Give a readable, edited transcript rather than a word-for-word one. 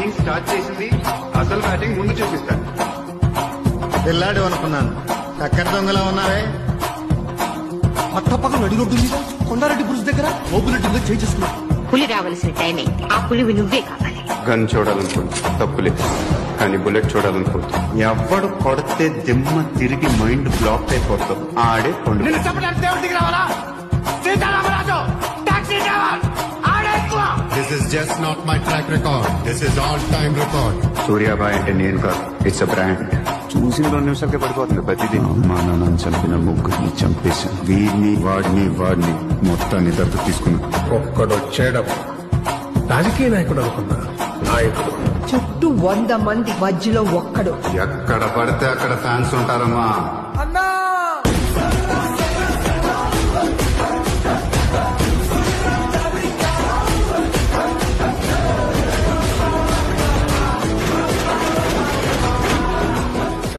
Innings start చేసింది అసలు batting ముందు చూపిస్తాను. పిల్లాడు అనుకున్నాను, చక్కెర దొంగలా ఉన్నావే. పక్క నడిగొడ్డుంది కొండారెడ్డి బ్రిడ్జ్ దగ్గర ఓపునట్టుగా చేసేస్తున్నా. పులి రావాల్సిన టైమే, ఆ పులివి నువ్వే కావాలి. గన్ చూడాలనుకుంటా తప్పులేదు, కానీ బుల్లెట్ చూడాలనుకుంటా. ఎవడు కొడితే దిమ్మ తిరిగి మైండ్ బ్లాక్ అయిపోతాం ఆడే పండు. This is just not my track record. This is all-time record. సూర్యాబాయ్ అంటే నేను కాదు, ఇట్స్ అ బ్రాండ్. చూసిన 2 నిమిషాలకే పడిపోతుంది ప్రతిదీ. మా నాన్న చంపిన ముగ్గురిని చంపేశాను. వీడిని వాడిని మొత్తాన్ని దత్తు తీసుకున్నా. ఒక్కడొచ్చేటప్పుడు రాజకీయ నాయకుడు అనుకున్నా, నాయకుడు చుట్టూ 100 మంది మధ్యలో ఒక్కడు. ఎక్కడ పడితే అక్కడ ఫ్యాన్స్ ఉంటారమ్మా.